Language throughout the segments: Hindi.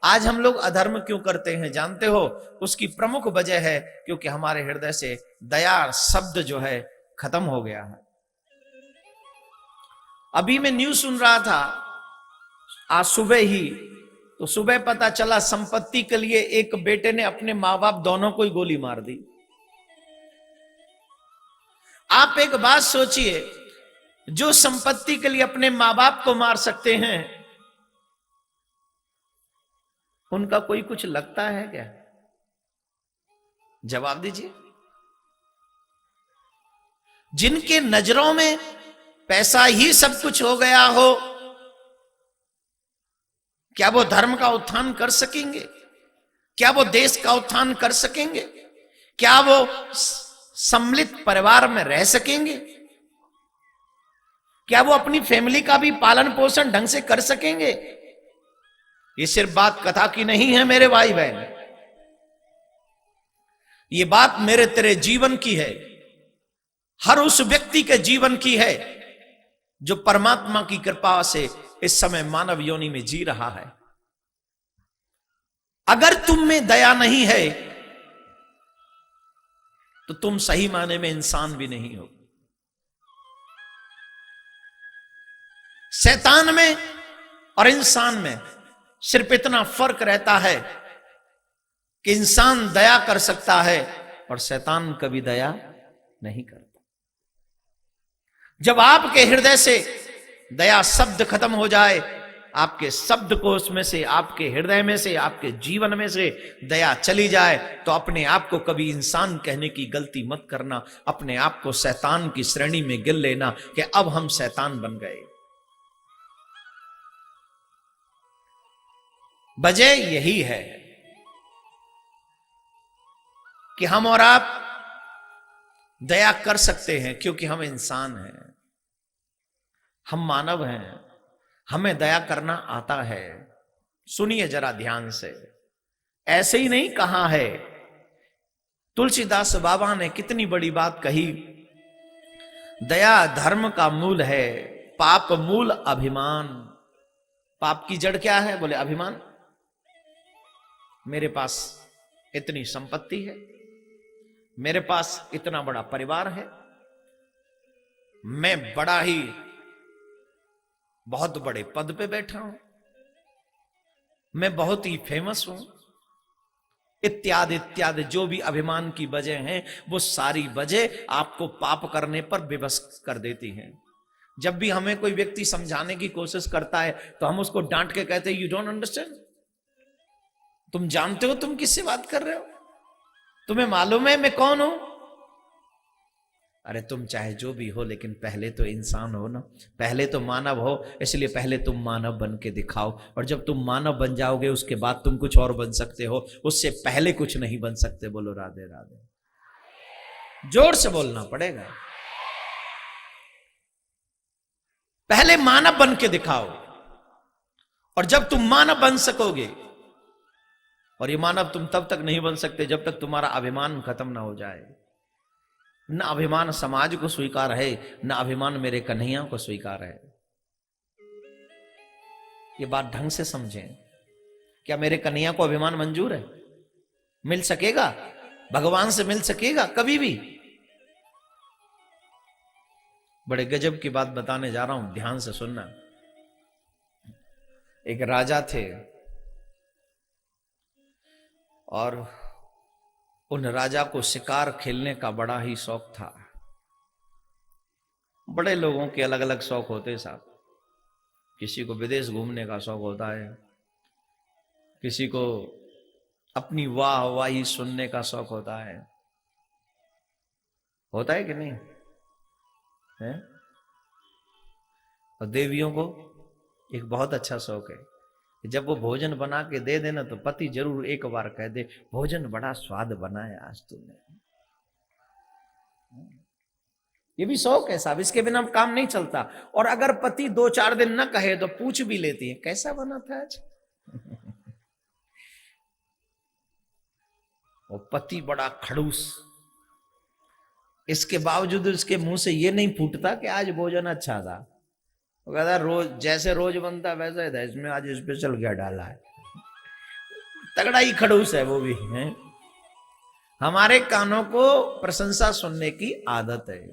आज हम लोग अधर्म क्यों करते हैं जानते हो? उसकी प्रमुख वजह है क्योंकि हमारे हृदय से दया शब्द जो है खत्म हो गया है। अभी मैं न्यूज सुन रहा था आज सुबह ही, तो सुबह पता चला संपत्ति के लिए एक बेटे ने अपने मां बाप दोनों को ही गोली मार दी। आप एक बात सोचिए, जो संपत्ति के लिए अपने मां बाप को मार सकते हैं, उनका कोई कुछ लगता है क्या? जवाब दीजिए। जिनके नजरों में पैसा ही सब कुछ हो गया हो, क्या वो धर्म का उत्थान कर सकेंगे? क्या वो देश का उत्थान कर सकेंगे? क्या वो सम्मिलित परिवार में रह सकेंगे? क्या वो अपनी फैमिली का भी पालन पोषण ढंग से कर सकेंगे? ये सिर्फ बात कथा की नहीं है मेरे भाई बहन, ये बात मेरे तेरे जीवन की है, हर उस व्यक्ति के जीवन की है जो परमात्मा की कृपा से इस समय मानव योनि में जी रहा है। अगर तुम में दया नहीं है तो तुम सही माने में इंसान भी नहीं हो। शैतान में और इंसान में सिर्फ इतना फर्क रहता है कि इंसान दया कर सकता है और शैतान कभी दया नहीं करता। जब आपके हृदय से दया शब्द खत्म हो जाए, आपके शब्द कोश में से, आपके हृदय में से, आपके जीवन में से दया चली जाए, तो अपने आप को कभी इंसान कहने की गलती मत करना। अपने आप को शैतान की श्रेणी में गिन लेना कि अब हम शैतान बन गए। वजह यही है कि हम और आप दया कर सकते हैं क्योंकि हम इंसान हैं, हम मानव हैं, हमें दया करना आता है। सुनिए जरा ध्यान से, ऐसे ही नहीं कहा है। तुलसीदास बाबा ने कितनी बड़ी बात कही, दया धर्म का मूल है, पाप मूल अभिमान। पाप की जड़ क्या है? बोले अभिमान। मेरे पास इतनी संपत्ति है, मेरे पास इतना बड़ा परिवार है, मैं बड़ा ही बहुत बड़े पद पे बैठा हूं, मैं बहुत ही फेमस हूं, इत्यादि इत्यादि जो भी अभिमान की वजह हैं, वो सारी वजह आपको पाप करने पर विवश कर देती हैं। जब भी हमें कोई व्यक्ति समझाने की कोशिश करता है तो हम उसको डांट के कहते हैं, यू डोंट अंडरस्टैंड। तुम जानते हो तुम किससे बात कर रहे हो? तुम्हें मालूम है मैं कौन हूं? अरे तुम चाहे जो भी हो, लेकिन पहले तो इंसान हो ना, पहले तो मानव हो, इसलिए पहले तुम मानव बन के दिखाओ। और जब तुम मानव बन जाओगे उसके बाद तुम कुछ और बन सकते हो, उससे पहले कुछ नहीं बन सकते। बोलो राधे राधे। जोर से बोलना पड़ेगा। पहले मानव बन के दिखाओ, और जब तुम मानव बन सकोगे, और ये मानव तुम तब तक नहीं बन सकते जब तक तुम्हारा अभिमान खत्म ना हो जाए। न अभिमान समाज को स्वीकार है, न अभिमान मेरे कन्हैया को स्वीकार है। ये बात ढंग से समझें। क्या मेरे कन्हैया को अभिमान मंजूर है? मिल सकेगा? भगवान से मिल सकेगा कभी भी? बड़े गजब की बात बताने जा रहा हूं, ध्यान से सुनना। एक राजा थे और उन राजा को शिकार खेलने का बड़ा ही शौक था। बड़े लोगों के अलग अलग शौक होते हैं साहब। किसी को विदेश घूमने का शौक होता है, किसी को अपनी वाहवाही सुनने का शौक होता है कि नहीं है? और देवियों को एक बहुत अच्छा शौक है, जब वो भोजन बना के दे देना तो पति जरूर एक बार कह दे, भोजन बड़ा स्वाद बना है आज तूने। ये भी शौक है साहब, इसके बिना काम नहीं चलता। और अगर पति 2-4 दिन ना कहे तो पूछ भी लेती है, कैसा बना था आज? वो पति बड़ा खड़ूस, इसके बावजूद उसके मुंह से ये नहीं फूटता कि आज भोजन अच्छा था। वो कहता रोज जैसे रोज बनता वैसे था, इसमें आज स्पेशल क्या डाला है? तगड़ा ही खड़ूस है वो भी है। हमारे कानों को प्रशंसा सुनने की आदत है।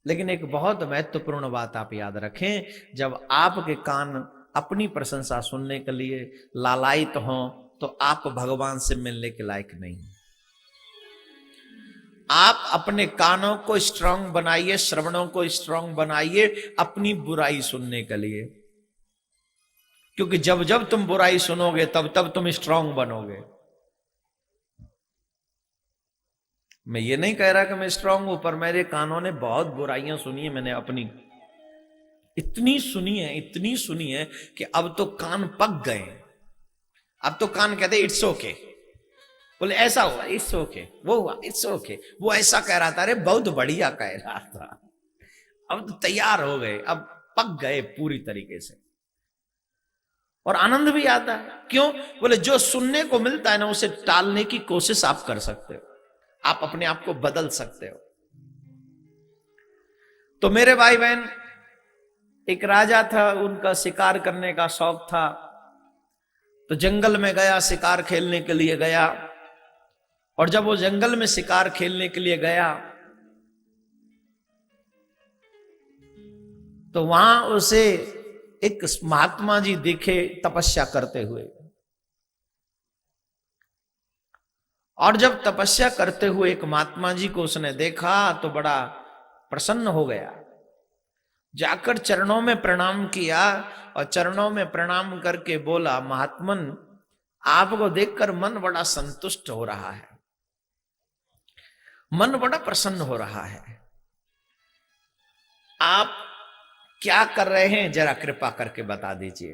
लेकिन एक बहुत महत्वपूर्ण बात आप याद रखें, जब आपके कान अपनी प्रशंसा सुनने के लिए लालायित हों तो आप भगवान से मिलने के लायक नहीं। आप अपने कानों को स्ट्रांग बनाइए, श्रवणों को स्ट्रांग बनाइए अपनी बुराई सुनने के लिए, क्योंकि जब जब तुम बुराई सुनोगे तब तब तुम स्ट्रांग बनोगे। मैं ये नहीं कह रहा कि मैं स्ट्रांग हूं, पर मेरे कानों ने बहुत बुराइयां सुनी है, मैंने अपनी इतनी सुनी है कि अब तो कान पक गए। अब तो कान कहते इट्स ओके, बोले ऐसा हुआ इट्स ओके, वो हुआ इट्स ओके, वो ऐसा कह रहा था, अरे बहुत बढ़िया कह रहा था। अब तो तैयार हो गए, अब पक गए पूरी तरीके से, और आनंद भी आता है। क्यों? बोले जो सुनने को मिलता है ना, उसे टालने की कोशिश आप कर सकते हो, आप अपने आप को बदल सकते हो। तो मेरे भाई बहन, एक राजा था, उनका शिकार करने का शौक था, तो जंगल में गया, शिकार खेलने के लिए गया। और जब वो जंगल में शिकार खेलने के लिए गया तो वहां उसे एक महात्मा जी दिखे तपस्या करते हुए। और जब तपस्या करते हुए एक महात्मा जी को उसने देखा तो बड़ा प्रसन्न हो गया, जाकर चरणों में प्रणाम किया और चरणों में प्रणाम करके बोला, महात्मन आपको देखकर मन बड़ा संतुष्ट हो रहा है, मन बड़ा प्रसन्न हो रहा है, आप क्या कर रहे हैं जरा कृपा करके बता दीजिए।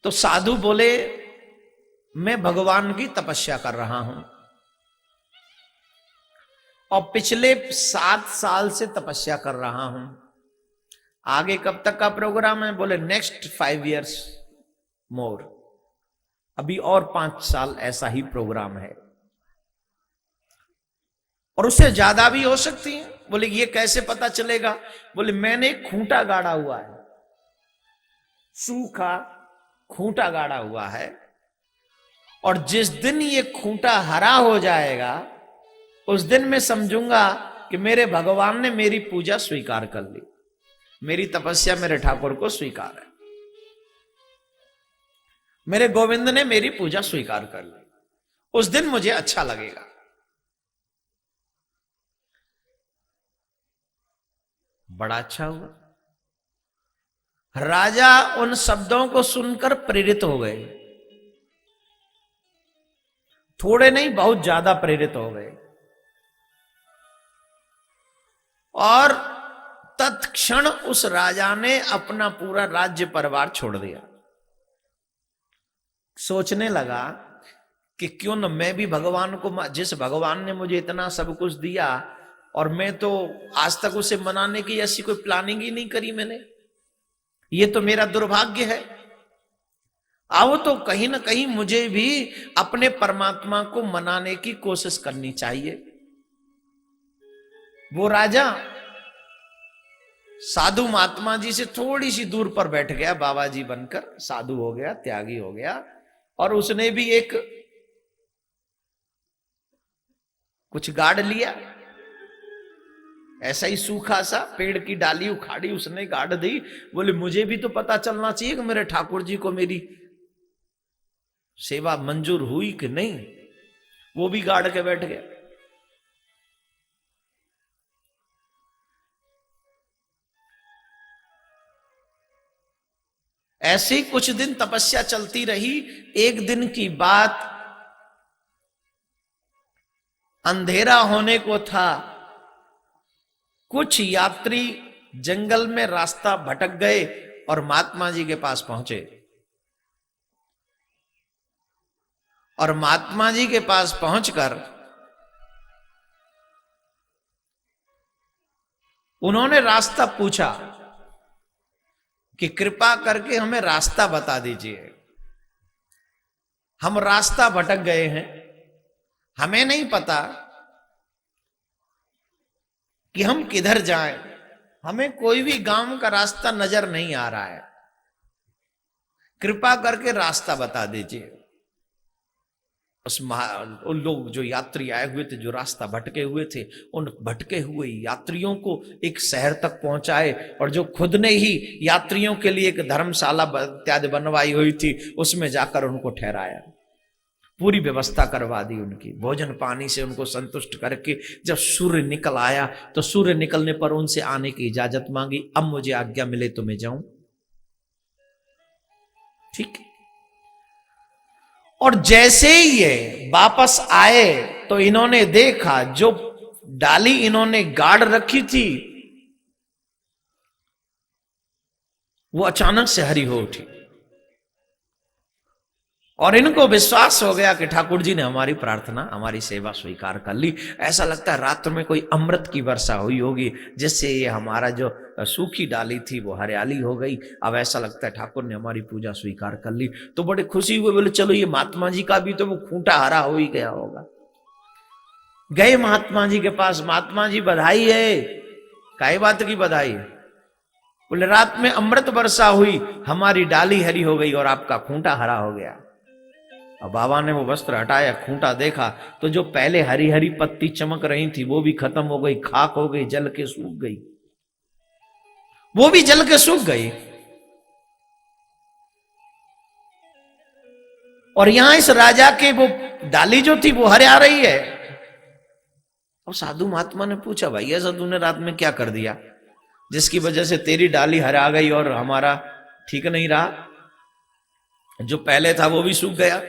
तो साधु बोले, मैं भगवान की तपस्या कर रहा हूं और पिछले 7 साल से तपस्या कर रहा हूं। आगे कब तक का प्रोग्राम है? बोले नेक्स्ट 5 years मोर, अभी और 5 साल ऐसा ही प्रोग्राम है, और उससे ज्यादा भी हो सकती है। बोले ये कैसे पता चलेगा? बोले मैंने खूंटा गाड़ा हुआ है, सूखा खूंटा गाड़ा हुआ है, और जिस दिन ये खूंटा हरा हो जाएगा उस दिन मैं समझूंगा कि मेरे भगवान ने मेरी पूजा स्वीकार कर ली, मेरी तपस्या मेरे ठाकुर को स्वीकार है, मेरे गोविंद ने मेरी पूजा स्वीकार कर ली, उस दिन मुझे अच्छा लगेगा। बड़ा अच्छा हुआ। राजा उन शब्दों को सुनकर प्रेरित हो गए, थोड़े नहीं बहुत ज्यादा प्रेरित हो गए, और तत्क्षण उस राजा ने अपना पूरा राज्य परिवार छोड़ दिया। सोचने लगा कि क्यों न मैं भी भगवान को, जिस भगवान ने मुझे इतना सब कुछ दिया और मैं तो आज तक उसे मनाने की ऐसी कोई प्लानिंग ही नहीं करी मैंने, ये तो मेरा दुर्भाग्य है। आओ तो कहीं ना कहीं मुझे भी अपने परमात्मा को मनाने की कोशिश करनी चाहिए। वो राजा साधु महात्मा जी से थोड़ी सी दूर पर बैठ गया, बाबा जी बनकर साधु हो गया, त्यागी हो गया, और उसने भी एक कुछ गाड़ लिया, ऐसा ही सूखा सा पेड़ की डाली उखाड़ी उसने गाड़ दी। बोले मुझे भी तो पता चलना चाहिए कि मेरे ठाकुर जी को मेरी सेवा मंजूर हुई कि नहीं। वो भी गाड़ के बैठ गया। ऐसे कुछ दिन तपस्या चलती रही। एक दिन की बात, अंधेरा होने को था, कुछ यात्री जंगल में रास्ता भटक गए और महात्मा जी के पास पहुंचे, और महात्मा जी के पास पहुंचकर उन्होंने रास्ता पूछा कि कृपा करके हमें रास्ता बता दीजिए, हम रास्ता भटक गए हैं, हमें नहीं पता कि हम किधर जाएं, हमें कोई भी गांव का रास्ता नजर नहीं आ रहा है, कृपा करके रास्ता बता दीजिए। उन लोग जो यात्री आए हुए थे, जो रास्ता भटके हुए थे, उन भटके हुए यात्रियों को एक शहर तक पहुंचाए, और जो खुद ने ही यात्रियों के लिए एक धर्मशाला इत्यादि बनवाई हुई थी, उसमें जाकर उनको ठहराया, पूरी व्यवस्था करवा दी उनकी, भोजन पानी से उनको संतुष्ट करके जब सूर्य निकल आया तो सूर्य निकलने पर उनसे आने की इजाजत मांगी। अब मुझे आज्ञा मिले तो मैं जाऊं। ठीक है। और जैसे ही ये वापस आए तो इन्होंने देखा जो डाली इन्होंने गाड़ रखी थी वो अचानक से हरी हो उठी, और इनको विश्वास हो गया कि ठाकुर जी ने हमारी प्रार्थना, हमारी सेवा स्वीकार कर ली। ऐसा लगता है रात्र में कोई अमृत की वर्षा हुई होगी, जिससे ये हमारा जो सूखी डाली थी वो हरियाली हो गई। अब ऐसा लगता है ठाकुर ने हमारी पूजा स्वीकार कर ली। तो बड़े खुशी हुए, बोले चलो ये महात्मा जी का भी तो वो खूंटा हरा हो ही गया होगा। गए महात्मा जी के पास, महात्मा जी बधाई है। काई बात की बधाई है? बोले रात में अमृत वर्षा हुई, हमारी डाली हरी हो गई और आपका खूंटा हरा हो गया। अब बाबा ने वो वस्त्र हटाया, खूंटा देखा तो जो पहले हरी हरी पत्ती चमक रही थी वो भी खत्म हो गई, खाक हो गई, जल के सूख गई, वो भी जल के सूख गई। और यहां इस राजा के वो डाली जो थी वो हरे आ रही है। और साधु महात्मा ने पूछा, भाई ऐसा तूने रात में क्या कर दिया जिसकी वजह से तेरी डाली हरा गई और हमारा ठीक नहीं रहा, जो पहले था वो भी सूख गया?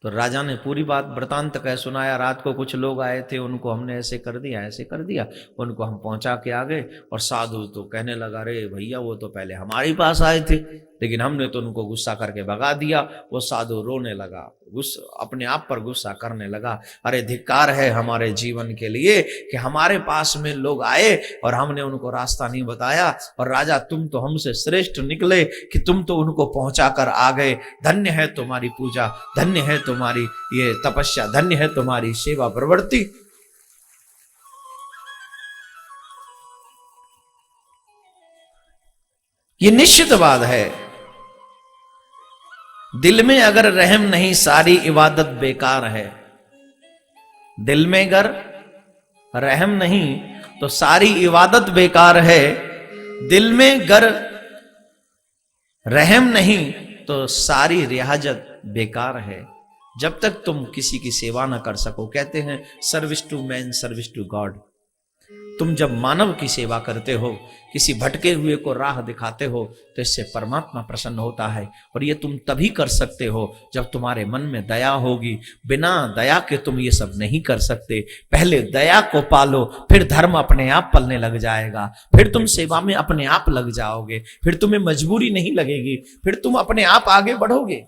तो राजा ने पूरी बात वृतांत कह सुनाया। रात को कुछ लोग आए थे, उनको हमने ऐसे कर दिया, ऐसे कर दिया, उनको हम पहुंचा के आ गए। और साधु तो कहने लगा, अरे भैया वो तो पहले हमारे पास आए थे, लेकिन हमने तो उनको गुस्सा करके भगा दिया। वो साधु रोने लगा, अपने आप पर गुस्सा करने लगा, अरे धिक्कार है हमारे जीवन के लिए कि हमारे पास में लोग आए और हमने उनको रास्ता नहीं बताया। और राजा तुम तो हमसे श्रेष्ठ निकले कि तुम तो उनको पहुंचा कर आ गए। धन्य है तुम्हारी पूजा, धन्य है तुम्हारी ये तपस्या, धन्य है तुम्हारी सेवा प्रवृत्ति। ये निश्चित बात है, दिल में अगर रहम नहीं सारी इबादत बेकार है। दिल में अगर रहम नहीं तो सारी इबादत बेकार है। दिल में अगर रहम नहीं तो सारी रियाजत बेकार है। जब तक तुम किसी की सेवा ना कर सको, कहते हैं service to man service to God. तुम जब मानव की सेवा करते हो, किसी भटके हुए को राह दिखाते हो, तो इससे परमात्मा प्रसन्न होता है। और ये तुम तभी कर सकते हो जब तुम्हारे मन में दया होगी। बिना दया के तुम ये सब नहीं कर सकते। पहले दया को पालो, फिर धर्म अपने आप पलने लग जाएगा, फिर तुम सेवा में अपने आप लग जाओगे, फिर तुम्हें मजबूरी नहीं लगेगी, फिर तुम अपने आप आगे बढ़ोगे।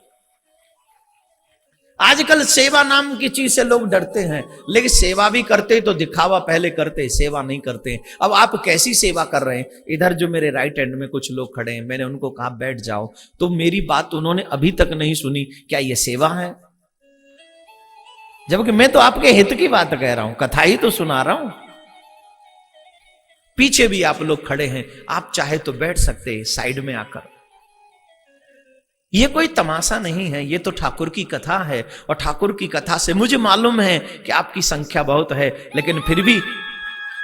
आजकल सेवा नाम की चीज से लोग डरते हैं, लेकिन सेवा भी करते तो दिखावा पहले करते, सेवा नहीं करते। अब आप कैसी सेवा कर रहे हैं? इधर जो मेरे राइट हैंड में कुछ लोग खड़े हैं, मैंने उनको कहा बैठ जाओ, तो मेरी बात उन्होंने अभी तक नहीं सुनी। क्या ये सेवा है? जबकि मैं तो आपके हित की बात कह रहा हूं, कथा ही तो सुना रहा हूं। पीछे भी आप लोग खड़े हैं, आप चाहे तो बैठ सकते हैं साइड में आकर। ये कोई तमाशा नहीं है, ये तो ठाकुर की कथा है। और ठाकुर की कथा से मुझे मालूम है कि आपकी संख्या बहुत है, लेकिन फिर भी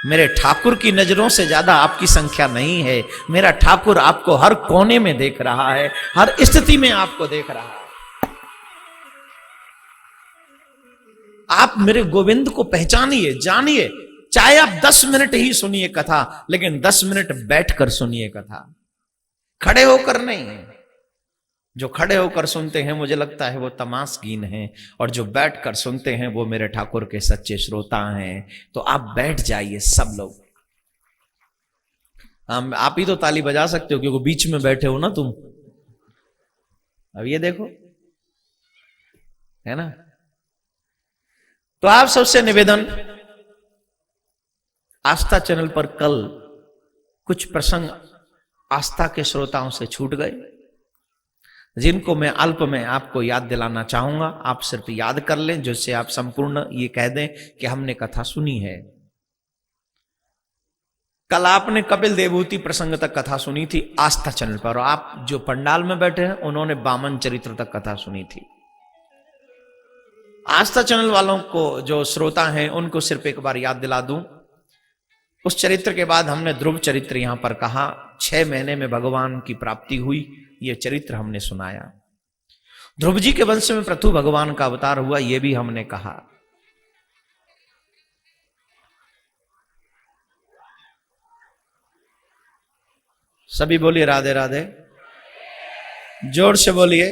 मेरे ठाकुर की नजरों से ज्यादा आपकी संख्या नहीं है। मेरा ठाकुर आपको हर कोने में देख रहा है, हर स्थिति में आपको देख रहा है। आप मेरे गोविंद को पहचानिए, जानिए। चाहे आप 10 मिनट ही सुनिए कथा, लेकिन 10 मिनट बैठकर सुनिए कथा, खड़े होकर नहीं। जो खड़े होकर सुनते हैं मुझे लगता है वो तमाशगीन हैं, और जो बैठकर सुनते हैं वो मेरे ठाकुर के सच्चे श्रोता हैं। तो आप बैठ जाइए सब लोग। आप ही तो ताली बजा सकते हो क्योंकि बीच में बैठे हो ना तुम। अब ये देखो, है ना? तो आप सबसे निवेदन, आस्था चैनल पर कल कुछ प्रसंग आस्था के श्रोताओं से छूट गए, जिनको मैं अल्प में आपको याद दिलाना चाहूंगा। आप सिर्फ याद कर लें, जिससे आप संपूर्ण ये कह दें कि हमने कथा सुनी है। कल आपने कपिल देवहूति प्रसंग तक कथा सुनी थी आस्था चैनल पर, और आप जो पंडाल में बैठे हैं उन्होंने वामन चरित्र तक कथा सुनी थी। आस्था चैनल वालों को जो श्रोता हैं उनको सिर्फ एक बार याद दिला दूं, उस चरित्र के बाद हमने ध्रुव चरित्र यहां पर कहा, 6 महीने में भगवान की प्राप्ति हुई, यह चरित्र हमने सुनाया। ध्रुव जी के वंश में पृथु भगवान का अवतार हुआ, यह भी हमने कहा। सभी बोलिए राधे राधे, जोर से बोलिए।